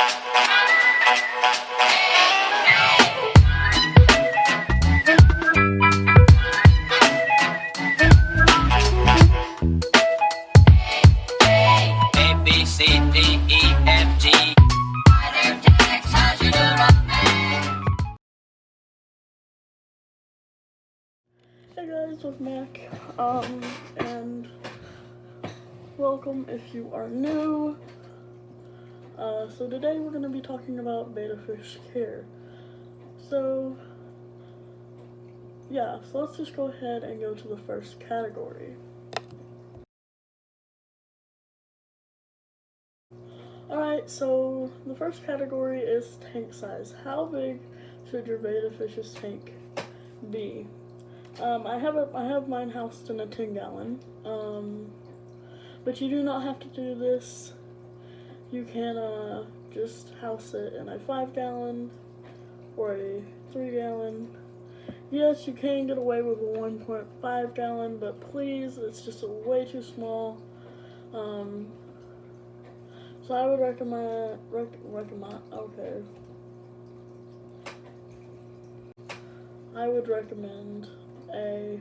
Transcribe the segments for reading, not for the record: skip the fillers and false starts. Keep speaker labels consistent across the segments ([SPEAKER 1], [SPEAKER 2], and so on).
[SPEAKER 1] Hey guys, it's Mac, and welcome if you are new. So today we're going to be talking about betta fish care. So let's just go ahead and go to the first category. Alright, so the first category is tank size. How big should your betta fish's tank be? I have mine housed in a 10-gallon, but you do not have to do this. You can just house it in a 5-gallon or a 3-gallon. Yes, you can get away with a 1.5 gallon, but please, it's just way too small. So I would recommend, I would recommend a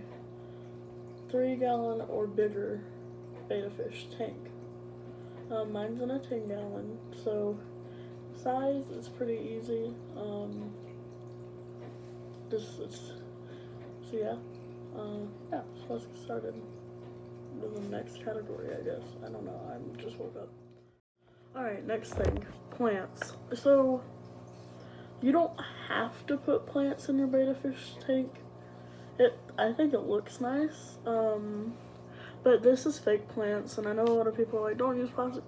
[SPEAKER 1] 3-gallon or bigger betta fish tank. Mine's in a 10-gallon, so size is pretty easy. So let's get started with the next category, I guess. I don't know, I just woke up. Alright, next thing, plants. So, you don't have to put plants in your betta fish tank. I think it looks nice, but this is fake plants, and I know a lot of people are like, don't use plastic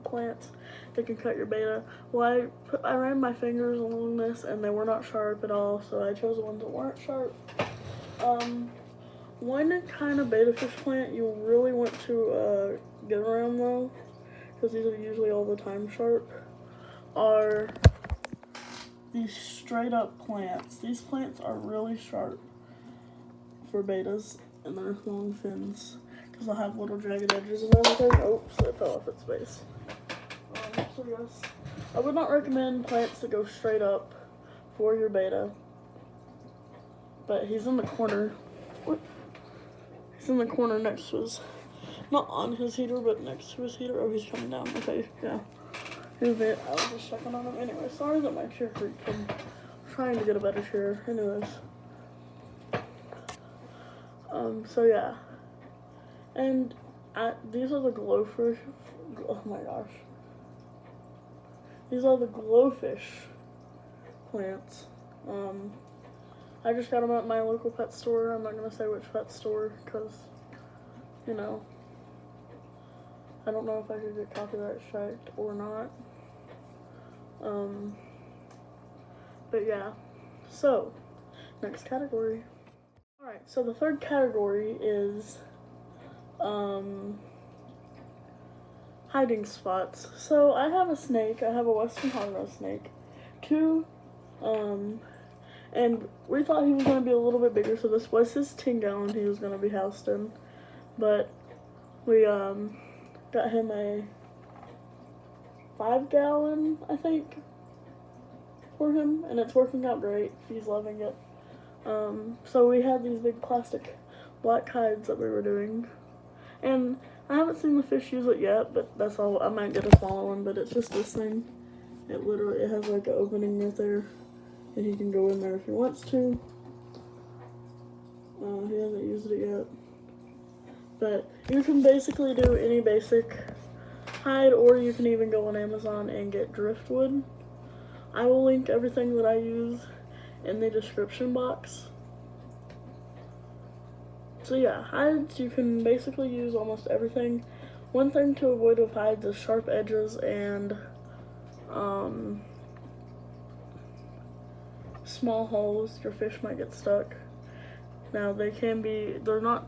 [SPEAKER 1] plants, they can cut your betta. Well, I ran my fingers along this, and they were not sharp at all, so I chose the ones that weren't sharp. One kind of betta fish plant you really want to get around though, because these are usually all the time sharp, are these straight up plants. These plants are really sharp for bettas and their long fins, because they'll have little jagged edges and everything. Oops, it fell off its base. So yes, I would not recommend plants that go straight up for your betta. But he's in the corner. What? He's in the corner next to his, not on his heater, but next to his heater. Oh, he's coming down. Okay, yeah. Here's it. I was just checking on him. Anyway, sorry that my chair creaked. I'm trying to get a better chair. Anyways. So yeah. And these are the glowfish. Oh my gosh. These are the glowfish plants. I just got them at my local pet store. I'm not going to say which pet store because, you know, I don't know if I could get copyright striked or not. But yeah. So, next category. Alright, so the third category is hiding spots. So I have a snake. I have a western hognose snake. And we thought he was going to be a little bit bigger, so this was his 10-gallon he was going to be housed in. But we got him a 5-gallon, I think, for him, and it's working out great. He's loving it. So we had these big plastic black hides that we were doing, and I haven't seen the fish use it yet, but that's all. I might get a smaller one, but it's just this thing. It has like an opening right there, and he can go in there if he wants to. He hasn't used it yet, but you can basically do any basic hide, or you can even go on Amazon and get driftwood. I will link everything that I use in the description box. So yeah, hides, you can basically use almost everything. One thing to avoid with hides is sharp edges and small holes. Your fish might get stuck. Now they're not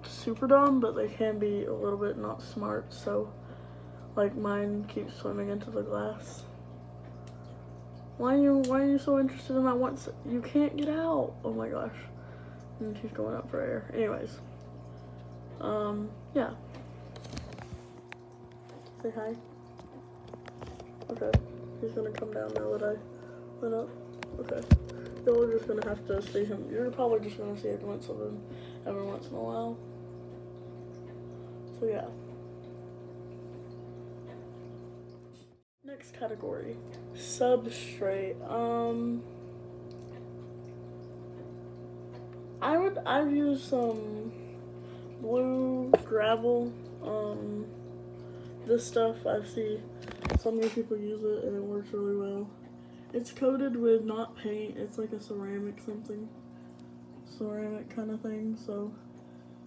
[SPEAKER 1] super dumb, but they can be a little bit not smart, so like mine keeps swimming into the glass. Why are you so interested in that once? You can't get out. Oh my gosh. And she's going up for air. Anyways. Yeah. Say hi. Okay. He's gonna come down now that I went up. Okay. You're just gonna have to see him. You're probably just gonna see a glimpse of him every once in a while. So yeah. Next category, substrate. I've used some blue gravel. This stuff I see so many people use it and it works really well. It's coated with not paint. It's like a ceramic kind of thing. So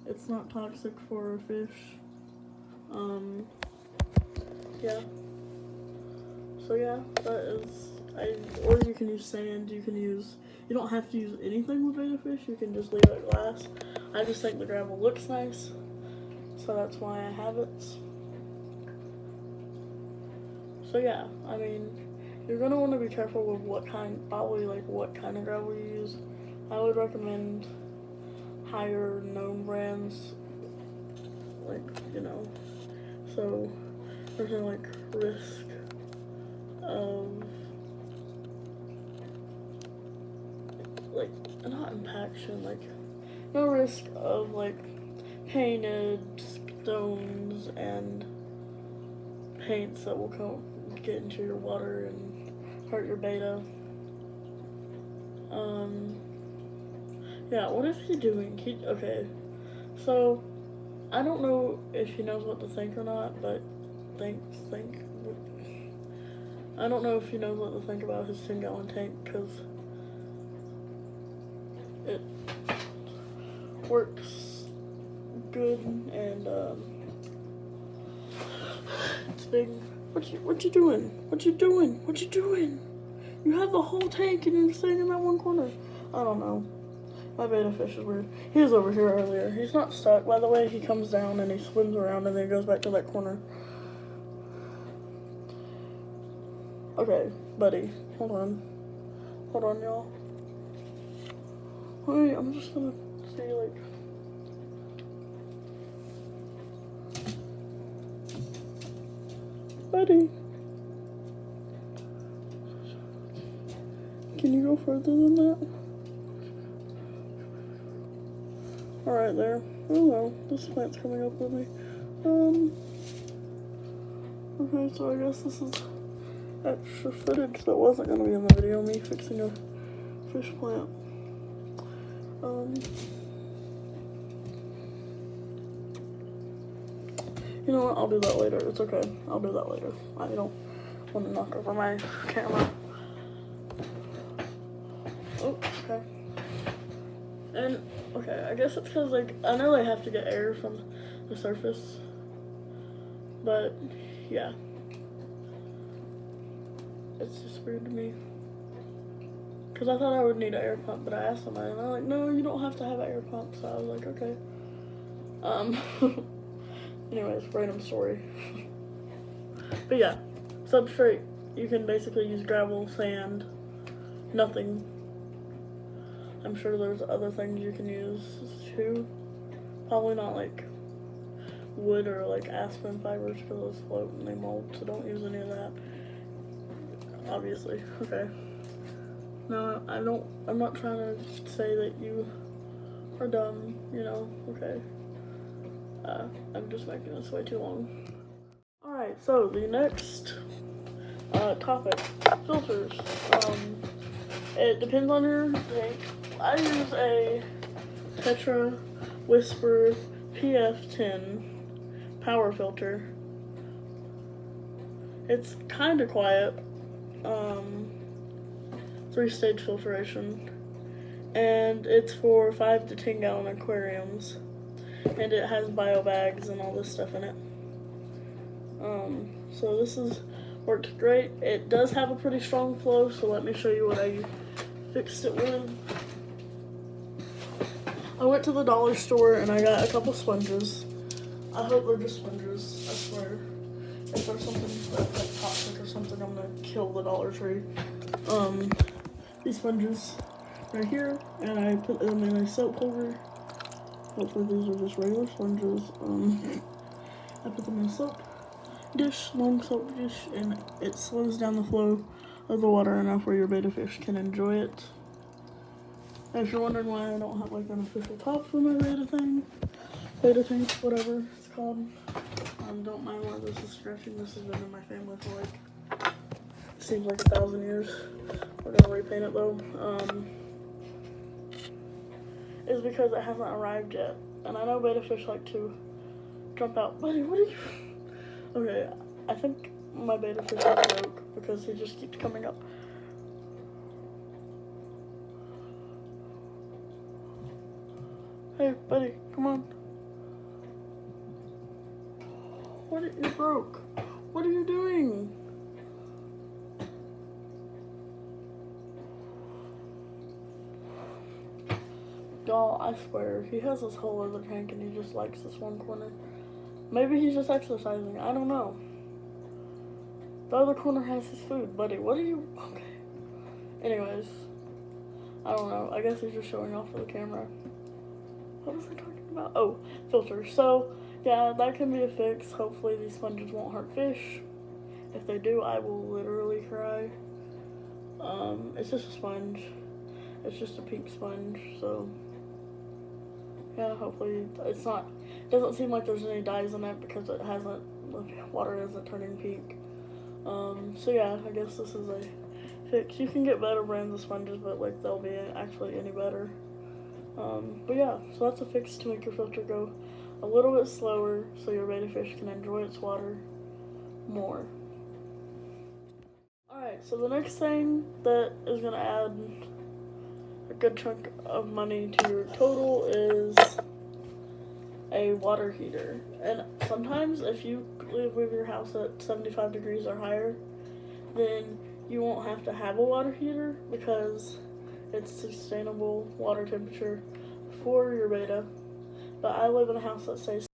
[SPEAKER 1] it's not toxic for a fish. Yeah. So yeah, that is, or you can use sand, you don't have to use anything with betta fish, you can just leave it glass. I just think the gravel looks nice, so that's why I have it. So yeah, I mean, you're going to want to be careful with what kind of gravel you use. I would recommend higher known brands, so there's no risk of not impaction, no risk of painted stones and paints that will get into your water and hurt your betta. Yeah, what is he doing? Okay, so I don't know if he knows what to think or not, but I don't know if he knows what to think about his 10-gallon tank, because it works good and it's big. What you doing? What you doing? You have the whole tank and you're staying in that one corner. I don't know. My betta fish is weird. He was over here earlier. He's not stuck, by the way. He comes down and he swims around and then goes back to that corner. Okay, buddy. Hold on, y'all. Wait, I'm just gonna see, buddy. Can you go further than that? Alright, there. Oh well, this plant's coming up with me. Okay, so I guess this is extra footage that wasn't gonna be in the video, me fixing a fish plant. You know what, I'll do that later. It's okay. I'll do that later. I don't want to knock over my camera. Oh, okay. And, okay, I guess it's because, I know they have to get air from the surface. But, yeah. It's just weird to me. Because I thought I would need an air pump, but I asked somebody, and they're like, no, you don't have to have an air pump. So I was like, okay. Anyways, random story. But yeah, substrate, you can basically use gravel, sand, nothing. I'm sure there's other things you can use too. Probably not wood or aspen fibers, because those float and they mold, so don't use any of that. Obviously, okay. No, I'm not trying to say that you are dumb, okay. I'm just making this way too long. Alright, so the next topic, filters. It depends on your tank. I use a Tetra Whisper PF10 power filter. It's kind of quiet. 3-stage filtration. And it's for 5 to 10 gallon aquariums. And it has bio bags and all this stuff in it. So this has worked great. It does have a pretty strong flow, so let me show you what I fixed it with. I went to the dollar store and I got a couple sponges. I hope they're just sponges, I swear. If there's something that's toxic or something, I'm gonna kill the Dollar Tree. These sponges right here, and I put them in a soap holder. Hopefully these are just regular sponges. I put them in soap, dish, long soap dish, and it slows down the flow of the water enough where your betta fish can enjoy it. And if you're wondering why I don't have like an official top for my betta tank, whatever it's called, don't mind why this is stretching. This has been in my family for like, seems like 1,000 years. We're gonna repaint it though. Is because it hasn't arrived yet. And I know betta fish like to jump out. Buddy, what are you? Okay, I think my betta fish is broke because he just keeps coming up. Hey, buddy, come on. You broke. What are you doing? Y'all, I swear, he has this whole other tank and he just likes this one corner. Maybe he's just exercising. I don't know. The other corner has his food. Buddy, what are you... Okay. Anyways. I don't know. I guess he's just showing off for the camera. What was I talking about? Oh, filters. So, yeah, that can be a fix. Hopefully these sponges won't hurt fish. If they do, I will literally cry. It's just a sponge. It's just a pink sponge, so... Yeah, hopefully it's not... It doesn't seem like there's any dyes in it because it hasn't... The water isn't turning pink. So yeah, I guess this is a fix. You can get better brands of sponges, but like they'll be actually any better. But yeah, so that's a fix to make your filter go a little bit slower so your betta fish can enjoy its water more. Alright, so the next thing that is going to add a good chunk of money to your total is a water heater. And sometimes if you live with your house at 75 degrees or higher, then you won't have to have a water heater because it's sustainable water temperature for your betta. But I live in a house that says,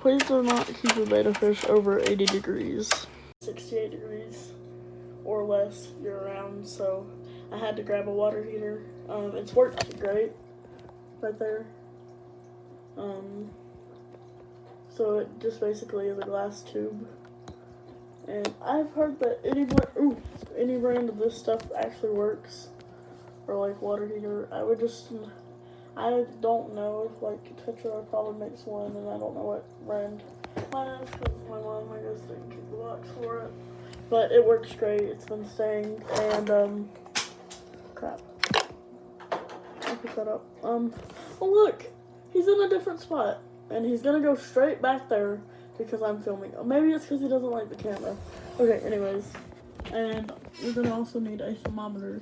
[SPEAKER 1] please do not keep your betta fish over 80 degrees. 68 degrees or less year round, so I had to grab a water heater. It's worked great right there. So it just basically is a glass tube. And I've heard that any brand of this stuff actually works. Or like water heater. I don't know if like Tetra probably makes one, and I don't know what brand mine is because my mom, I guess, didn't keep the box for it. But it works great. It's been staying, and crap. I'll pick that up. Oh look, he's in a different spot, and he's gonna go straight back there because I'm filming. Maybe it's because he doesn't like the camera. Okay, anyways, and you're gonna also need a thermometer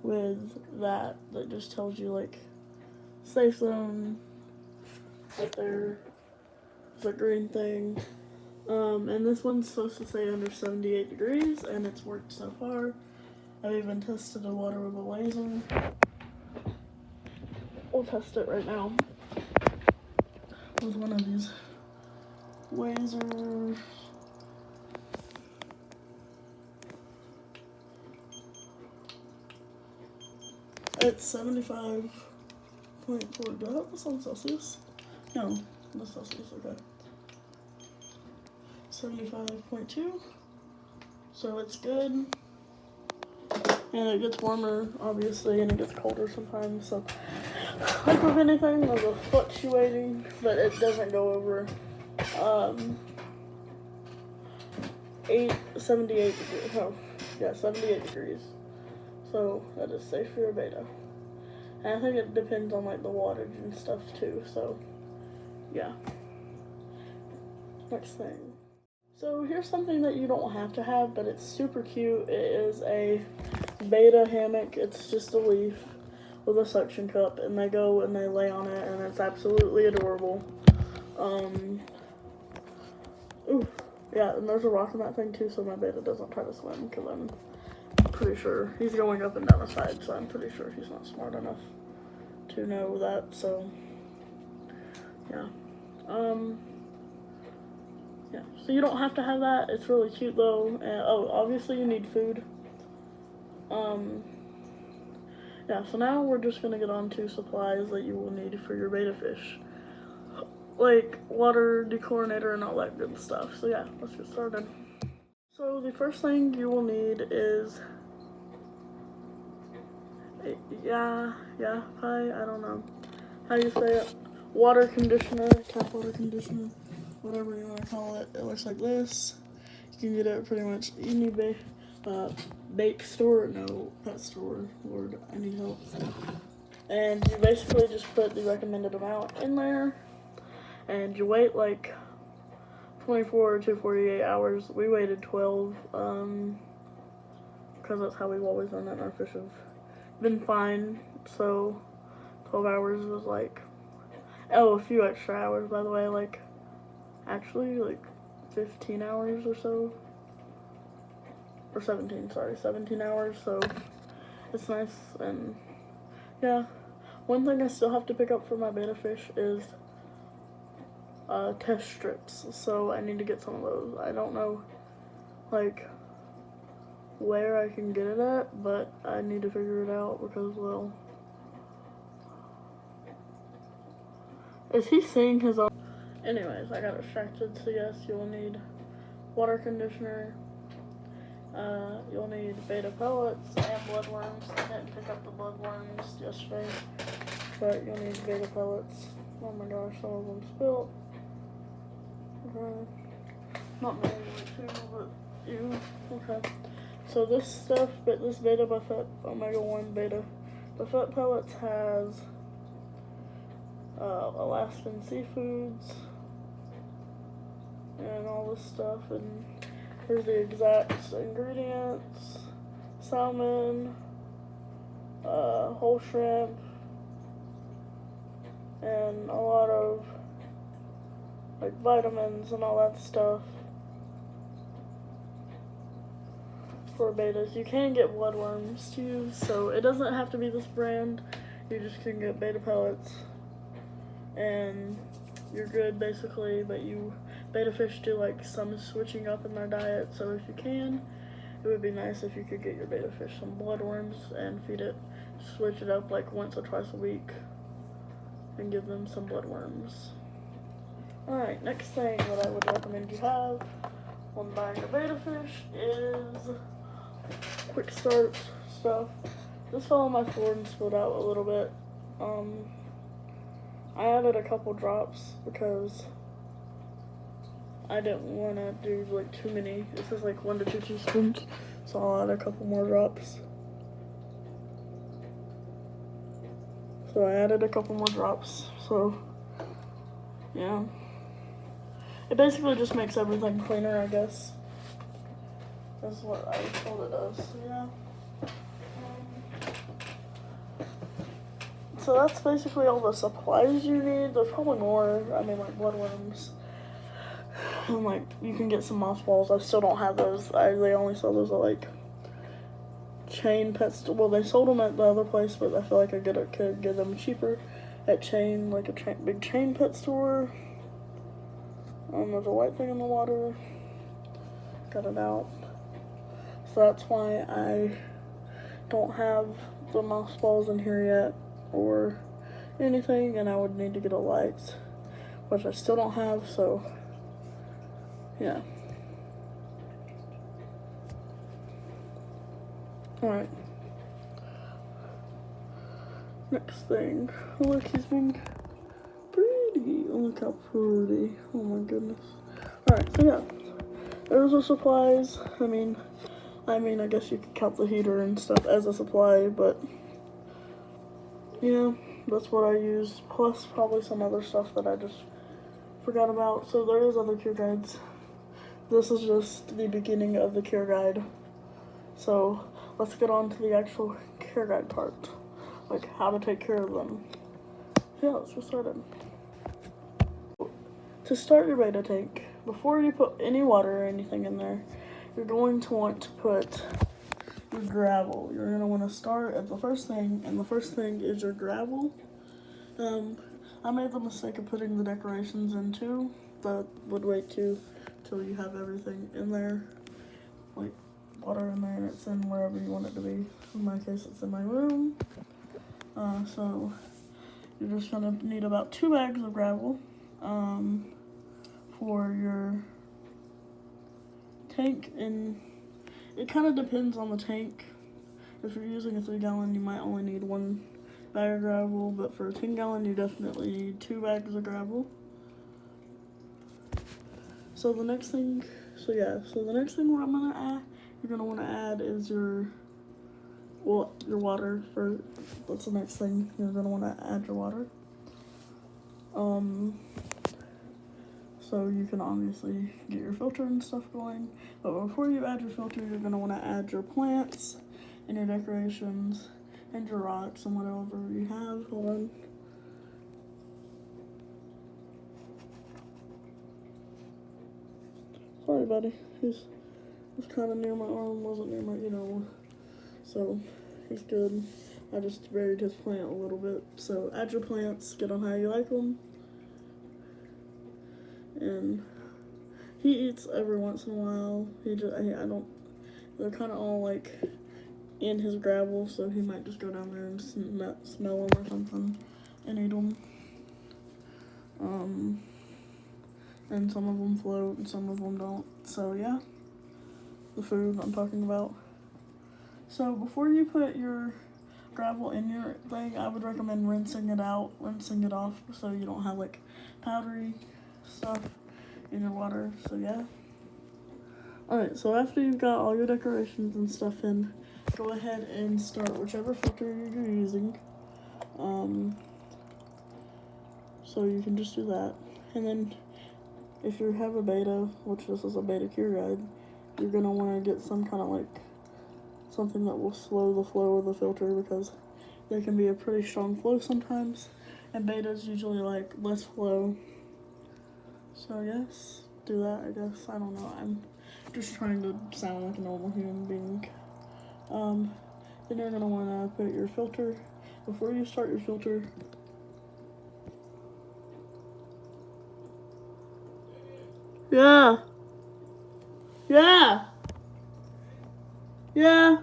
[SPEAKER 1] with that just tells you like safe zone right there. There's a green thing. And this one's supposed to say under 78 degrees, and it's worked so far. I've even tested the water with a laser. We'll test it right now with one of these lasers. It's 75.4. Do I have this on Celsius? No, no Celsius, okay. 75.2. So it's good. And it gets warmer, obviously, and it gets colder sometimes. So, like with anything, there's a fluctuating, but it doesn't go over 78 degrees. Oh, yeah, 78 degrees. So that is safe for your betta. And I think it depends on like the wattage and stuff too. So yeah. Next thing. So here's something that you don't have to have, but it's super cute. It is a betta hammock. It's just a leaf with a suction cup, and they go and they lay on it, and it's absolutely adorable. Ooh, yeah, and there's a rock in that thing too, so my betta doesn't try to swim, because I'm pretty sure he's going up and down the side, so I'm pretty sure he's not smart enough to know that. So yeah. Yeah, so you don't have to have that. It's really cute though. And oh, obviously you need food. Yeah, so now we're just gonna get on to supplies that you will need for your betta fish. like water dechlorinator and all that good stuff. So yeah, let's get started. So the first thing you will need is I don't know how you say it. Water conditioner, tap water conditioner, whatever you want to call it. It looks like this. You can get it pretty much any bake store, no, pet store. Lord, I need help. And you basically just put the recommended amount in there, and you wait like 24 to 48 hours. We waited 12, because that's how we've always done it, and our fish have been fine. So 12 hours was like, oh, a few extra hours, by the way, like, actually, like 15 hours or so, or 17 hours, so it's nice. And yeah, one thing I still have to pick up for my betta fish is test strips, so I need to get some of those. I don't know, like, where I can get it at, but I need to figure it out because, well, is he seeing his own? Anyways, I got distracted, so yes, you'll need water conditioner, you'll need betta pellets and bloodworms. I didn't pick up the bloodworms yesterday, but you'll need betta pellets. Oh my gosh, some of them spilled. Not many, like 2, but you. Okay. So this stuff, but this Betta Buffet Omega-1 Betta Buffet pellets has Alaskan seafoods and all this stuff, and here's the exact ingredients: salmon, whole shrimp, and a lot of like vitamins and all that stuff for bettas. You can get bloodworms to use, so it doesn't have to be this brand. You just can get betta pellets and you're good basically. But betta fish do like some switching up in their diet, so if you can, it would be nice if you could get your betta fish some bloodworms and feed it, switch it up like once or twice a week and give them some bloodworms. Alright, next thing that I would recommend you have when buying a betta fish is quick start stuff. This fell on my floor and spilled out a little bit. I added a couple drops because I didn't want to do like too many. This is like 1 to 2 teaspoons, so I'll add a couple more drops. So I added a couple more drops, so yeah. It basically just makes everything cleaner, I guess. That's what I was told it does, so yeah. So that's basically all the supplies you need. There's probably more, I mean, like bloodworms. And like, you can get some mothballs. I still don't have those. They only sell those at like chain pet store. Well, they sold them at the other place, but I feel like I could get them cheaper at chain, like a big chain pet store. There's a white thing in the water. Got it out. So that's why I don't have the mothballs in here yet or anything, and I would need to get a light, which I still don't have, so yeah. Alright. Next thing. Look, he's being pretty. Look how pretty. Oh my goodness. Alright, so yeah. Those are supplies. I mean, I guess you could count the heater and stuff as a supply, but yeah, that's what I used. Plus probably some other stuff that I just forgot about. So there is other cure guides. This is just the beginning of the cure guide. So let's get on to the actual cure guide part, like how to take care of them. Yeah, let's get started. To start your betta tank, before you put any water or anything in there, you're going to want to put your gravel. You're going to want to start at the first thing, and the first thing is your gravel. I made the mistake of putting the decorations in too. That would wait till you have everything in there, like water in there, and it's in wherever you want it to be. In my case, it's in my room. So you're just going to need about 2 bags of gravel. for your tank, and it kind of depends on the tank. If you're using a 3-gallon, you might only need 1 bag of gravel, but for a 10-gallon, you definitely need 2 bags of gravel. So the next thing, so the next thing what I'm gonna add, you're gonna want to add is your water. That's the next thing you're gonna want to add, your water. So you can obviously get your filter and stuff going, but before you add your filter, you're gonna want to add your plants and your decorations and your rocks and whatever you have. Hold on. Sorry, buddy. He's kind of near my arm, wasn't near my, so he's good. I just buried his plant a little bit. So add your plants, get them how you like them. And he eats every once in a while. They're kind of all like in his gravel, so he might just go down there and smell them or something and eat them. And some of them float and some of them don't. So yeah, the food I'm talking about. So before you put your gravel in your thing, I would recommend rinsing it off, so you don't have like powdery stuff in your water. So yeah. Alright, so after you've got all your decorations and stuff in, go ahead and start whichever filter you're using. So you can just do that. And then if you have a Betta, which this is a Betta cure guide, you're going to want to get some kind of like something that will slow the flow of the filter, because they can be a pretty strong flow sometimes, and Betta's usually like less flow. So yes, do that, I guess. I don't know, I'm just trying to sound like a normal human being. Then you're going to want to put your filter, before you start your filter, Yeah.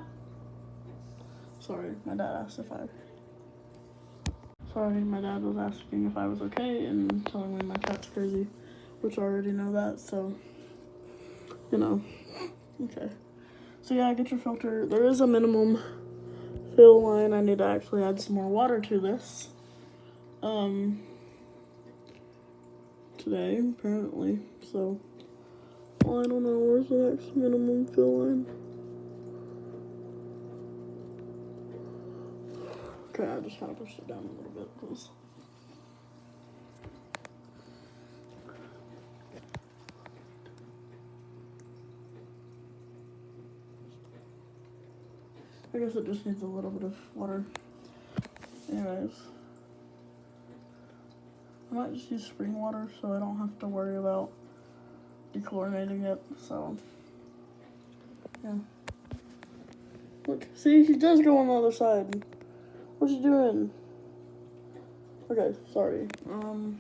[SPEAKER 1] Sorry, my dad was asking if I was okay and telling me my cat's crazy, which I already know that, so, okay. So yeah, get your filter. There is a minimum fill line. I need to actually add some more water to this, today, apparently, so, well, I don't know, where's the next minimum fill line? Okay, I just kind of pushed it down a little bit, because I guess it just needs a little bit of water. Anyways, I might just use spring water so I don't have to worry about dechlorinating it, so, yeah. Look, see, he does go on the other side. What you doing? Okay, sorry. So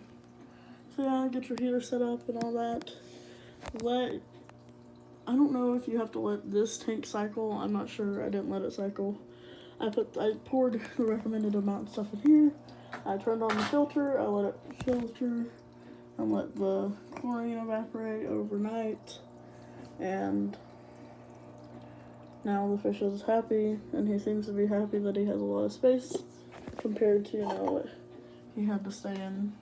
[SPEAKER 1] yeah, get your heater set up and all that. I don't know if you have to let this tank cycle. I'm not sure. I didn't let it cycle. I poured the recommended amount of stuff in here. I turned on the filter. I let it filter and let the chlorine evaporate overnight. And now the fish is happy, and he seems to be happy that he has a lot of space compared to, he had to stay in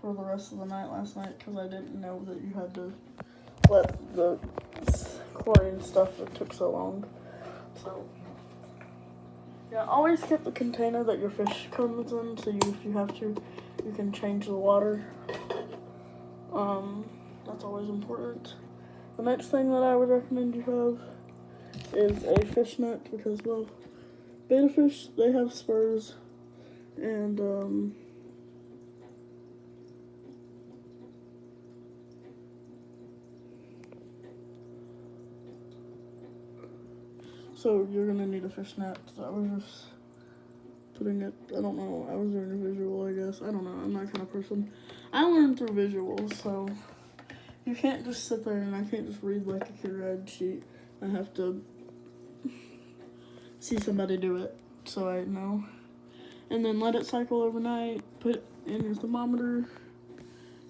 [SPEAKER 1] for the rest of the night last night because I didn't know that you had to let the chlorine stuff, it took so long. So yeah, always get the container that your fish comes in, so if you have to, you can change the water. That's always important. The next thing that I would recommend you have is a fish net, because, well, Betta fish, they have spurs, and so you're gonna need a fish net. So I was just putting it, I don't know, I was doing a visual, I guess. I don't know, I'm that kind of person. I learned through visuals, so you can't just sit there and I can't just read like a cure sheet. I have to see somebody do it, so I know. And then let it cycle overnight, put in your thermometer,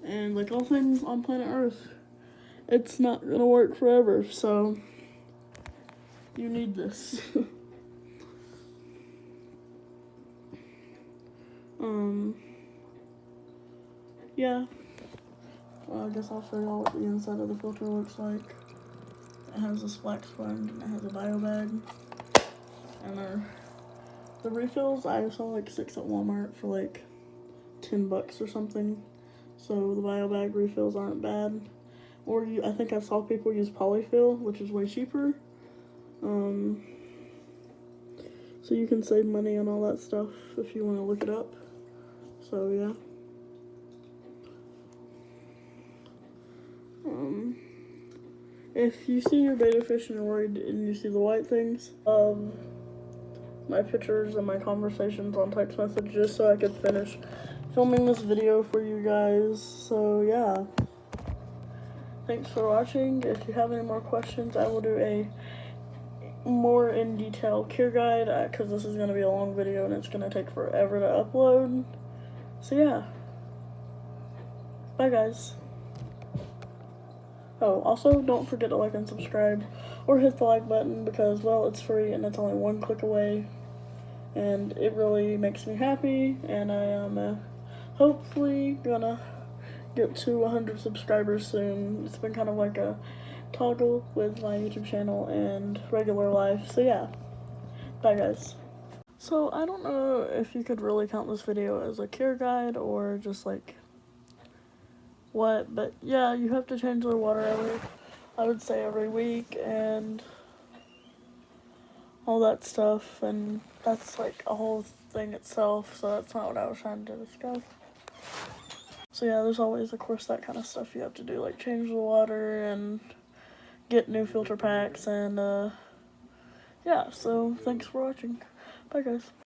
[SPEAKER 1] And like all things on planet Earth, it's not gonna work forever, so you need this. Yeah. Well, I guess I'll show y'all what the inside of the filter looks like. It has this black sponge and it has a bio bag. And the refills, I saw like 6 at Walmart for like $10 or something. So the bio bag refills aren't bad. Or I think I saw people use polyfill, which is way cheaper. So you can save money on all that stuff if you want to look it up. So yeah. If you see your betta fish and you're worried and you see the white things, my pictures and my conversations on text messages so I could finish filming this video for you guys. So yeah. Thanks for watching. If you have any more questions, I will do a more in detail cure guide because this is going to be a long video and it's going to take forever to upload. So yeah. Bye guys. Oh, also don't forget to like and subscribe or hit the like button because, well, it's free and it's only 1 click away. And it really makes me happy, and I am hopefully gonna get to 100 subscribers soon. It's been kind of like a toggle with my YouTube channel and regular life, so yeah. Bye guys. So I don't know if you could really count this video as a cure guide or just like what, but yeah, you have to change the water I would say every week and all that stuff, and that's like a whole thing itself, so that's not what I was trying to discuss. So yeah, there's always, of course, that kind of stuff you have to do, like change the water and get new filter packs, and yeah, so thanks for watching. Bye guys.